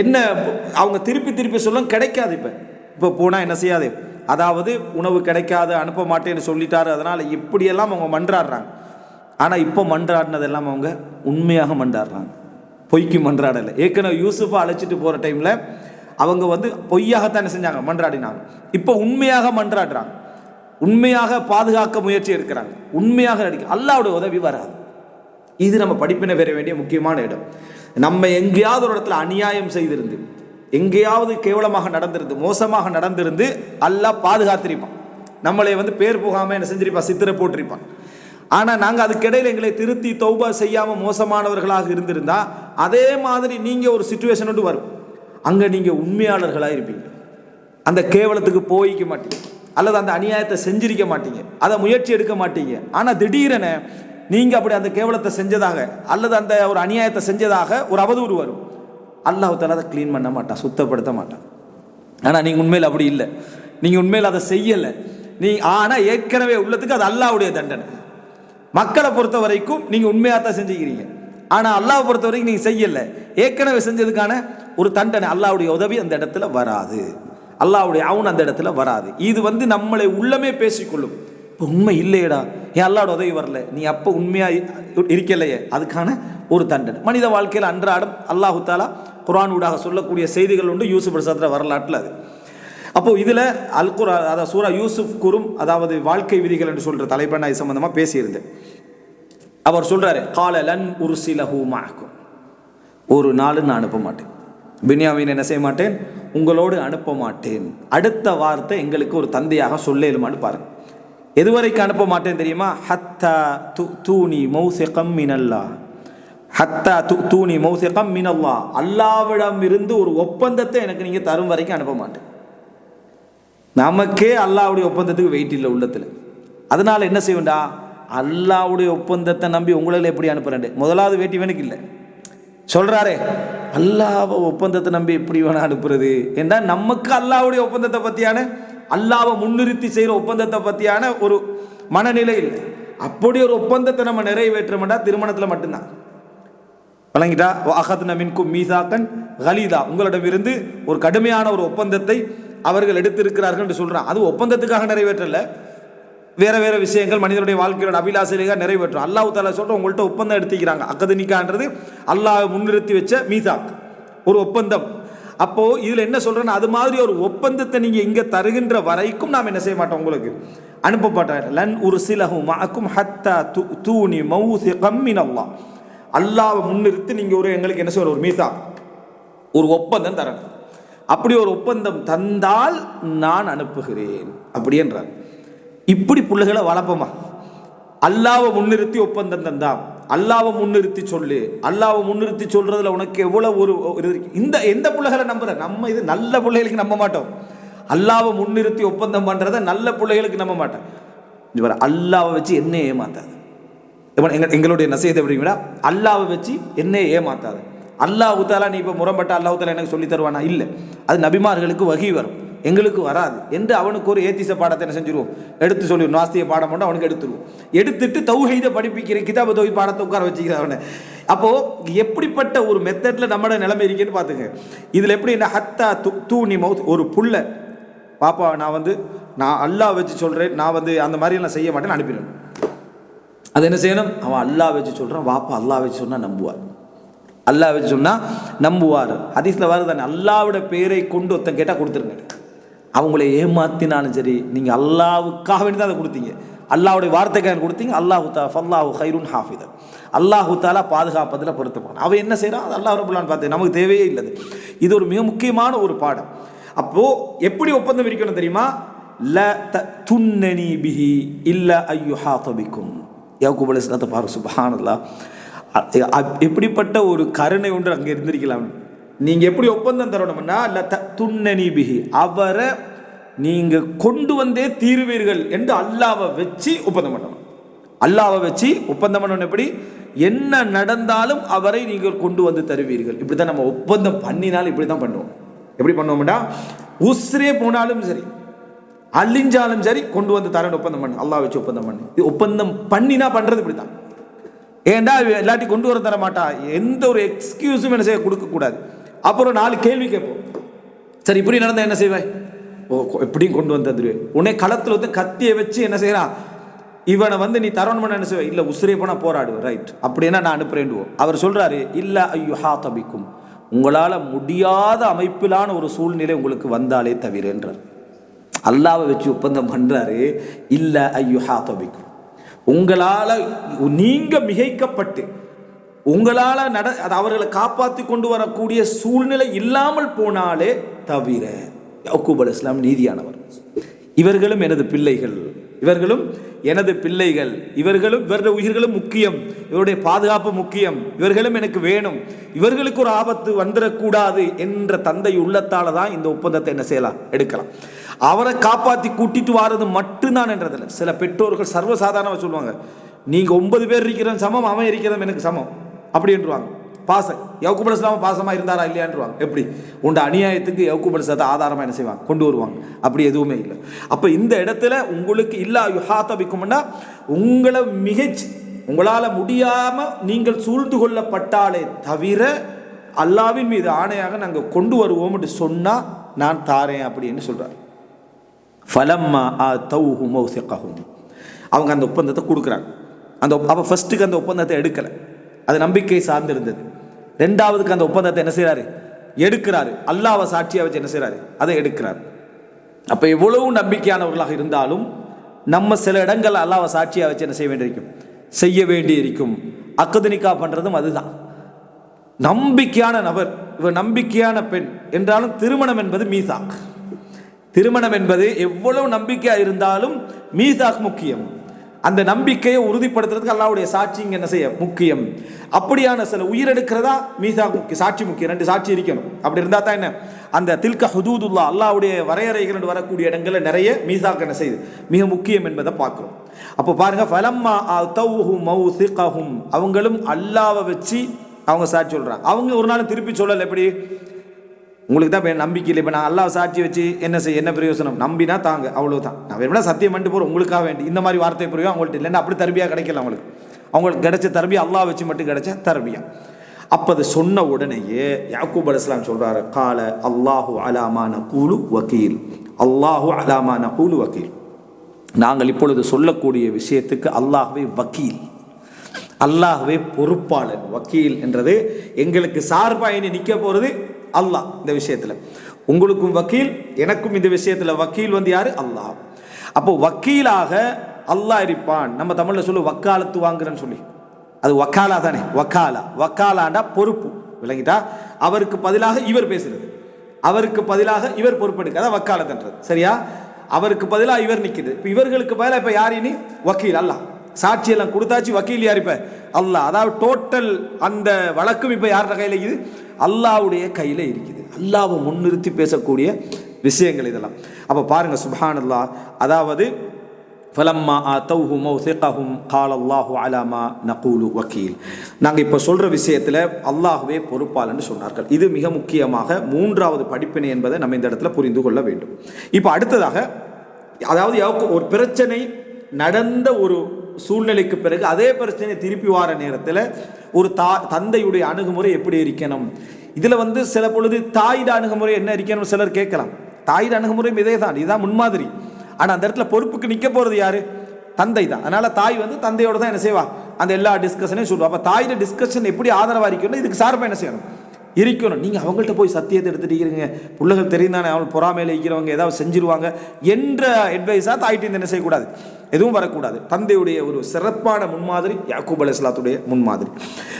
என்ன அவங்க திருப்பி திருப்பி சொல்லும், கிடைக்காது. இப்போ போனால் என்ன செய்யாது, அதாவது உணவு கிடைக்காது, அனுப்ப மாட்டேன்னு சொல்லிட்டாரு, அதனால் இப்படியெல்லாம் அவங்க மன்றாடுறாங்க. ஆனால் இப்போ மன்றாடினதெல்லாம் அவங்க உண்மையாக மன்றாடுறாங்க, பொய்க்கு மன்றாடலை. ஏற்கனவே யூசுஃபை அழைச்சிட்டு போகிற டைமில் அவங்க பொய்யாகத்தான் செஞ்சாங்க, மன்றாடினாங்க. இப்போ உண்மையாக மன்றாடுறாங்க, உண்மையாக பாதுகாக்க முயற்சி எடுக்கிறாங்க, உண்மையாக நடிக்க. அல்லாஹ்வுடைய உதவி வராது. இது நம்ம படிப்பினை பெற வேண்டிய முக்கியமான இடம். நம்ம எங்கேயாவது ஒரு இடத்துல அநியாயம் செய்திருந்து, எங்கேயாவது கேவலமாக நடந்திருந்து, மோசமாக நடந்திருந்து, அல்லாஹ் பாதுகாத்திருப்பான். நம்மளை பேர் போகாமல் என்ன செஞ்சிருப்பான், சித்திரை போட்டிருப்பான். ஆனால் நாங்கள் அதுக்கிடையில் எங்களை திருத்தி தௌபா செய்யாமல் மோசமானவர்களாக இருந்திருந்தா அதே மாதிரி நீங்கள் ஒரு சிச்சுவேஷன் ஒன்று வரும். அங்கே நீங்கள் உண்மையாளர்களாக இருப்பீங்க, அந்த கேவலத்துக்கு போய்க்க மாட்டீங்க, அல்லது அந்த அநியாயத்தை செஞ்சிருக்க மாட்டீங்க, அதை முயற்சி எடுக்க மாட்டீங்க. ஆனால் திடீரென நீங்கள் அப்படி அந்த கேவலத்தை செஞ்சதாக அல்லது அந்த ஒரு அநியாயத்தை செஞ்சதாக ஒரு அவதூறு வரும். அல்லாஹ் தஆலா அதை க்ளீன் பண்ண மாட்டான், சுத்தப்படுத்த மாட்டான். ஆனால் நீங்கள் உண்மையில் அப்படி இல்லை, நீங்கள் உண்மையில் அதை செய்யலை. ஆனால் ஏற்கனவே உள்ளதுக்கு அது அல்லாஹ்வுடைய தண்டனை. மக்களை பொறுத்த வரைக்கும் நீங்கள் உண்மையாக தான் செஞ்சுக்கிறீங்க, ஆனால் அல்லாஹ்வை பொறுத்த வரைக்கும் நீங்கள் செய்யலை, ஏற்கனவே செஞ்சதுக்கான ஒரு தண்டனை. அல்லாஹ்வுடைய உதவி அந்த இடத்துல வராது, அல்லாஹ்வுடைய அவுன் அந்த இடத்துல வராது. இது நம்மளை உள்ளமே பேசிக்கொள்ளும். இப்போ உண்மை இல்லையடா, ஏன் அல்லாஹ்வோட உதவி வரல, நீ அப்போ உண்மையாக இருக்கலையே, அதுக்கான ஒரு தண்டனை. மனித வாழ்க்கையில் அன்றாடம் அல்லாஹு தஆலா குர்ஆன் ஊடாக சொல்லக்கூடிய செய்திகள் உண்டு, யூசுப் அலைஹிஸ்ஸலாத்து வரலாற்றில் அது. அப்போது இதில் அல்-குர்ஆன், அதாவது சூரா யூசுப் குரும், அதாவது வாழ்க்கை விதிகள் என்று சொல்கிற தலைப்பை நான் இது சம்பந்தமாக பேசியிருந்தேன். அவர் சொல்கிறாரு, கால லன் உர்சிலஹு மஅக்கும், ஒரு நாள் நான் அனுப்ப மாட்டேன், பின்யாமீன் என்ன செய்ய மாட்டேன், உங்களோடு அனுப்ப மாட்டேன். அடுத்த வார்த்தை எங்களுக்கு ஒரு தந்தையாக சொல்லேலுமான்னு பாருங்க. எதுவரைக்கும் அனுப்ப மாட்டேன் தெரியுமா? ஹத்தா தூனி மௌசிகம் மினல்லாஹ், ஹத்தா தூனி மௌசிகம் மினல்லாஹ், அல்லாஹ்விடம் இருந்து ஒரு ஒப்பந்தத்தை எனக்கு நீங்கள் தரும் வரைக்கும் அனுப்ப மாட்டேன். நமக்கே அல்லாஹ்வுடைய ஒப்பந்தத்துக்கு வெயிட் இல்லை உள்ளத்தில். அதனால் என்ன செய்வேண்டா, அல்லாஹ்வுடைய ஒப்பந்தத்தை நம்பி உங்களை எப்படி அனுப்புறேன், முதலாவது வேட்டி வேணுக்கு இல்லை சொல்கிறாரே, அல்லாஹ் ஒப்பந்தத்தை நம்பி எப்படி வேணா அனுப்புறது என்றால் நமக்கு அல்லாஹ்வுடைய ஒப்பந்தத்தை பற்றியான, அல்லாஹ்வை முன்னிறுத்தி செய்கிற ஒப்பந்தத்தை பற்றியான ஒரு மனநிலை இல்லை. அப்படி ஒரு ஒப்பந்தத்தை நம்ம நிறைவேற்றோம்னா திருமணத்தில் மட்டும்தான். வழங்கிட்டா அகத்னா மின்கும் மீசாக்கன் கலீதா, உங்களிடமிருந்து ஒரு கடுமையான ஒரு ஒப்பந்தத்தை அவர்கள் எடுத்திருக்கிறார்கள் என்று சொல்கிறான். அது ஒப்பந்தத்துக்காக நிறைவேற்றல, வேறு வேறு விஷயங்கள் மனிதனுடைய வாழ்க்கையோட அபிலாசையாக நிறைவேற்றும். அல்லாஹ் தஆலா சொல்கிற உங்கள்கிட்ட ஒப்பந்தம் எடுத்துக்கிறாங்க. அக்கது நிக்கான்றது அல்லாஹ் முன்னிறுத்தி வச்ச மீசாக், ஒரு ஒப்பந்தம். அப்போது இதில் என்ன சொல்கிறேன்னா, அது மாதிரி ஒரு ஒப்பந்தத்தை நீங்கள் இங்கே தருகின்ற வரைக்கும் நாம் என்ன செய்ய மாட்டோம், உங்களுக்கு அனுப்ப மாட்டோம். லன் உர்சிலஹு மஅக்கும் ஹத்தா தூனி மௌசிகம் மினல்லாஹ், அல்லாஹ்வை முன்னிறுத்தி நீங்கள் எங்களுக்கு என்ன செய்ய, ஒரு மீசாக், ஒரு ஒப்பந்தம் தரணும். அப்படி ஒரு ஒப்பந்தம் தந்தால் நான் அனுப்புகிறேன் அப்படி என்றார். இப்படி பிள்ளைகளை வளர்ப்போமா? அல்லாஹ்வை முன்னிறுத்தி ஒப்பந்தம் தந்தா, அல்லாஹ்வை முன்னிறுத்தி சொல்லு, அல்லாஹ்வை முன்னிறுத்தி சொல்றதுல உனக்கு எவ்வளவு ஒரு இந்த எந்த பிள்ளைகளை நம்புற? நம்ம இது நல்ல பிள்ளைகளுக்கு நம்ப மாட்டோம். அல்லாஹ்வை முன்னிறுத்தி ஒப்பந்தம் பண்றத நல்ல பிள்ளைகளுக்கு நம்ப மாட்டோம். அல்லாஹ்வை வச்சு என்ன ஏமாத்தாது. எங்களுடைய நசீஹத் எப்படிங்களா, அல்லாஹ்வை வச்சு என்ன ஏமாத்தாது. அல்லாஹ் தஆலா நீ இப்போ முரம்பட்ட அல்லாஹ் தஆலா எனக்கு சொல்லி தருவானா? இல்லை, அது நபிமார்களுக்கு வஹி வரும், எங்களுக்கு வராது என்று அவனுக்கு ஒரு ஏத்திச பாடத்தை என்ன செஞ்சிருவோம், எடுத்து சொல்லிடுவோம். நாஸ்திய பாடம் மட்டும் அவனுக்கு எடுத்துருவோம். எடுத்துட்டு தௌஹீதை படிப்பிக்கிற கிதாப தௌஹீத் பாடத்தை உட்கார வச்சுக்கிற அவனை. அப்போது எப்படிப்பட்ட ஒரு மெத்தடில் நம்மளோட நிலைமை இருக்குன்னு பார்த்துங்க. இதில் எப்படி என்ன, ஹத்தா தூனி மௌத், ஒரு புள்ள பாப்பா நான் அல்லாஹ் வச்சு சொல்கிறேன், நான் அந்த மாதிரியெல்லாம் செய்ய மாட்டேன்னு அனுப்பிடணும். அது என்ன செய்யணும், அவன் அல்லாஹ் வச்சு சொல்கிறான், வாப்பா அல்லாஹ் வச்சு சொன்னால் நம்புவார், அல்லாஹ் வச்சு சொன்னால் நம்புவார். ஹதீஸில் வருதானே, அல்லாஹ்வோட பேரை கொண்டு ஒருத்தன் கேட்டால் கொடுத்துருங்க. அவங்களை ஏமாத்தினாலும் சரி, நீங்கள் அல்லாஹ்வுக்காக வேண்டி தான் அதை கொடுத்தீங்க, அல்லாஹ்வுடைய வார்த்தைக்காக கொடுத்தீங்க. ஃபல்லாஹு கைருன் ஹாஃபிதன், அல்லாஹு தஆலா பாதுகாப்பதில் பொருத்தமான. அவன் என்ன செய்கிறான், அது அல்லாஹ் ரப்புல் ஆலமீன் பார்த்து, நமக்கு தேவையே இல்லை. இது ஒரு மிக முக்கியமான ஒரு பாடம். அப்போது எப்படி ஒப்பந்தம் இருக்கணும் தெரியுமா? ல துன்னனி பிஹி இல்ல ஐயுஹாத பிக்கும். யாக்கூப் அலைஹிஸ்ஸலாத்தை பாரு, சுப்ஹானல்லாஹ், எப்படிப்பட்ட ஒரு கருணை ஒன்று அங்கே இருந்திருக்கலாம். நீங்கள் எப்படி ஒப்பந்தம் தரணும்னா, ல துன்னனி பிஹி, அவரை நீங்கள் கொண்டு வந்தே தீர்வீர்கள் என்று அல்லாஹ்வை வச்சு ஒப்பந்தம் பண்ணணும். அல்லாஹ்வை வச்சு ஒப்பந்தம் பண்ணணும். எப்படி, என்ன நடந்தாலும் அவரை நீங்கள் கொண்டு வந்து தருவீர்கள். இப்படி தான் நம்ம ஒப்பந்தம் பண்ணினாலும் இப்படி தான் பண்ணுவோம். எப்படி பண்ணுவோம்டா, உஸ்ரே போனாலும் சரி, அழிஞ்சாலும் சரி, கொண்டு வந்து தரணும் ஒப்பந்தம் பண்ணு, அல்லாஹ் வச்சு ஒப்பந்தம் பண்ணு. இது ஒப்பந்தம் பண்ணினா பண்ணுறது இப்படி தான். ஏன்டா எல்லாத்தையும் கொண்டு வர தர மாட்டா, எந்த ஒரு எக்ஸ்கியூஸும் என்ன செய்ய கொடுக்கக்கூடாது. அப்புறம் 4 கேள்வி கேட்போம். சரி இப்படி நடந்தால் என்ன செய்வாய்? ஓ எப்படியும் கொண்டு வந்து தந்துடுவேன். உடனே களத்தில் வந்து கத்தியை வச்சு என்ன செய்யறான், இவனை வந்து நீ தரவன் பண்ண என்ன செய்வாய்? இல்லை உசிரே போனால் போராடுவேன். ரைட், அப்படின்னா நான் அனுப்புறேன்டுவோம். அவர் சொல்றாரு இல்ல ஐயுஹா தபிக்கும், உங்களால் முடியாத அமைப்பிலான ஒரு சூழ்நிலை உங்களுக்கு வந்தாலே தவிர என்றார். அல்லாவை வச்சு ஒப்பந்தம் பண்றாரு. இல்ல ஐயுஹா தபிக்கும், உங்களால் நீங்க மிகைக்கப்பட்டு உங்களால் அவர்களை காப்பாற்றி கொண்டு வரக்கூடிய சூழ்நிலை இல்லாமல் போனாலே தவிர. யாக்கூப் அலைஹிஸ்ஸலாம் நீதியானவர். இவர்களும் எனது பிள்ளைகள், இவர்களும் எனது பிள்ளைகள், இவருடைய உயிர்களும் முக்கியம், இவருடைய பாதுகாப்பு முக்கியம், இவர்களும் எனக்கு வேணும், இவர்களுக்கு ஒரு ஆபத்து வந்துடக்கூடாது என்ற தந்தை உள்ளத்தால தான் இந்த ஒப்பந்தத்தை என்ன செய்யலாம், எடுக்கலாம். அவரை காப்பாற்றி கூட்டிட்டு வாரது மட்டும்தான் என்றதில்லை. சில பெற்றோர்கள் சர்வசாதாரணமாக சொல்லுவாங்க, நீங்க 9 பேர் இருக்கிற சமம், அவன் இருக்கிறதும் எனக்கு சமம் அப்படின்றாங்க. பாசம் யாக்கூப் அலைஹிஸ்ஸலாம் பாசமா இருந்தாரா இல்லையான்றாங்க. எப்படி உண்ட அநியாயத்துக்கு யாக்கூப் அலைஹிஸ்ஸலாம் ஆதாரமா என்ன செய்வாங்க, கொண்டு வருவாங்க. அப்படி எதுவுமே இல்லை. அப்ப இந்த இடத்துல உங்களுக்கு இல்லா யுஹாதபிக்கும்னா உங்களை மிகச்சி உங்களால முடியாம நீங்கள் சூழ்ந்து கொள்ளப்பட்டாலே தவிர அல்லாவின் மீது ஆணையாக நாங்கள் கொண்டு வருவோம் என்று சொன்னா நான் தாரேன் அப்படின்னு சொல்றாரு. ஃபலம்மா ஆதௌஹு மௌசிகஹும், அவங்க அந்த ஒப்பந்தத்தை கொடுக்குறாங்க. அப்ப ஃபர்ஸ்ட்டுக்கு அந்த ஒப்பந்தத்தை எடுக்கலை, அது நம்பிக்கை சார்ந்திருந்தது. 2வதுக்கு அந்த ஒப்பந்தத்தை என்ன செய்யறாரு, எடுக்கிறாரு. அல்லாஹ்வை சாட்சியா வச்சு என்ன செய்யறாரு, அதை எடுக்கிறார். அப்ப எவ்வளவு நம்பிக்கையானவர்களாக இருந்தாலும் நம்ம சில இடங்கள் அல்லாஹ்வை சாட்சியா வச்சு என்ன செய்ய வேண்டியிருக்கும், செய்ய வேண்டி இருக்கும். அக்து நிக்கா பண்றதும் அதுதான். நம்பிக்கையான நபர், இவர் நம்பிக்கையான பெண் என்றாலும் திருமணம் என்பது மீசாக். திருமணம் என்பது எவ்வளவு நம்பிக்கையா இருந்தாலும் மீசாக் முக்கியம். அந்த நம்பிக்கையை உறுதிப்படுத்துறதுக்கு அல்லாஹ்வுடைய சாட்சி இங்கே என்ன செய்ய முக்கியம். அப்படியான சில உயிரெடுக்கிறதா மீசாக் முக்கியம், சாட்சி முக்கியம். 2 சாட்சி இருக்கணும். அப்படி இருந்தால் தான் என்ன, அந்த தில்க ஹுதூதுல்லா அல்லாஹ்வுடைய வரையறைகள் வரக்கூடிய இடங்களில் நிறைய மீசாக் என்ன செய்யுது, மிக முக்கியம் என்பதை பார்க்கிறோம். அப்போ பாருங்க, ஃபலம்மா ஆதௌஹு மௌசிகஹும், அவங்களும் அல்லாஹ்வை வச்சு அவங்க சாட்சி சொல்றாங்க. அவங்க ஒரு நாள் திருப்பி சொல்லலை. எப்படி உங்களுக்கு தான் இப்போ நம்பிக்கை இல்லை, இப்போ நான் அல்லாஹ் சாட்சி வச்சு என்ன செய்ய, என்ன பிரயோசனம், நம்பினா தாங்க அவ்வளோதான், நான் வேணும்னா சத்தியம் பண்ணிட்டு போகிறோம் உங்களுக்காக வேண்டி, இந்த மாதிரி வார்த்தை புரியும் அவங்கள்ட்ட இல்லைன்னா அப்படி தர்பியா கிடைக்கல. அவங்களுக்கு கிடைச்ச தர்பியா அல்லாஹ் வச்சு மட்டும் கிடைச்ச தர்பியா. அப்போ அது சொன்ன உடனேயே யாக்கூப் அலைஹிஸ்ஸலாம் சொல்றாரு, கால அல்லாஹு அலாமா நகூலு வக்கீல், அல்லாஹு அலாமா நகூலு வக்கீல், நாங்கள் இப்பொழுது சொல்லக்கூடிய விஷயத்துக்கு அல்லாஹ்வே வக்கீல், அல்லாஹ்வே பொறுப்பாளர். வக்கீல் என்றது எங்களுக்கு சார்பாக இனி நிற்க போகிறது அல்லாஹ். இந்த விஷயத்தில் உங்களுக்கும் வக்கீல், எனக்கும் இந்த விஷயத்தில் வக்கீல் வந்து யாரு, அல்லாஹ். அப்போ வக்கீலாக அல்லாஹ் இருப்பான். நம்ம தமிழில் சொல்லு வக்காலத்து வாங்குறேன்னு சொல்லி, அது வக்காலா தானே. வக்காலாண்டா பொறுப்பு, விளங்கிட்டா. அவருக்கு பதிலாக இவர் பேசுறது, அவருக்கு பதிலாக இவர் பொறுப்பெடுக்க, அதான் வக்காலத்துன்றது. சரியா, அவருக்கு பதிலாக இவர் நிற்குது. இப்போ இவர்களுக்கு பதிலாக இப்போ யார் இனி வக்கீல், அல்லாஹ். சாட்சியெல்லாம் கொடுத்தாச்சு, வக்கீல் யார் இப்போ, அல்லாஹ். அதாவது டோட்டல் அந்த வழக்கும் இப்போ யாரோட கையில் இருக்குது, அல்லாஹ்வுடைய கையில் இருக்குது. அல்லாஹ்வை முன்னிறுத்தி பேசக்கூடிய விஷயங்கள் இதெல்லாம். அப்போ பாருங்க சுப்ஹானல்லாஹ். அதாவது ஃபலம்மா ஆதௌஹு மௌசிகஹும் கால அல்லாஹு அலா மா நகூலு வக்கீல், நாங்கள் இப்போ சொல்கிற விஷயத்தில் அல்லாஹ்வே பொறுப்பாளன்னு சொன்னார்கள். இது மிக முக்கியமாக 3வது படிப்பினை என்பதை நம்ம இந்த இடத்துல புரிந்து கொள்ள வேண்டும். இப்போ அடுத்ததாக, அதாவது ஒரு பிரச்சனை நடந்த ஒரு சூழ்நிலைக்கு பிறகு அதே பிரச்சனை திருப்பி வார நேரத்தில் ஒரு தந்தையுடைய அணுகுமுறை எப்படி இருக்கணும். இதில் வந்து சில பொழுது தாயிட அணுகுமுறை என்ன இருக்கணும் சிலர் கேட்கலாம். தாயிட அணுகுமுறை இதே தான், இதுதான் முன்மாதிரி. ஆனால் அந்த இடத்துல பொறுப்புக்கு நிற்க போகிறது யாரு, தந்தை தான். அதனால தாய் வந்து தந்தையோட தான் என்ன செய்வா, அந்த எல்லா டிஸ்கஷனையும் சொல்லுவா. அப்போ தாயிட டிஸ்கஷன் எப்படி ஆதரவாக இருக்கணும், இதுக்கு சார்பாக என்ன செய்யணும், இருக்கணும். நீங்கள் அவங்கள்ட்ட போய் சத்தியத்தை எடுத்துட்டு இருக்கிறீங்க, பிள்ளைகள் தெரிந்தானே அவங்க பொறாமையில் இருக்கிறவங்க ஏதாவது செஞ்சிருவாங்க என்ற அட்வைஸாக தாயிட்டு என்ன செய்யக்கூடாது, எதுவும் வரக்கூடாது. தந்தையுடைய ஒரு சிறப்பான முன்மாதிரி யாக்கூப் அலைஹிஸ்ஸலாத்துடைய முன்மாதிரி.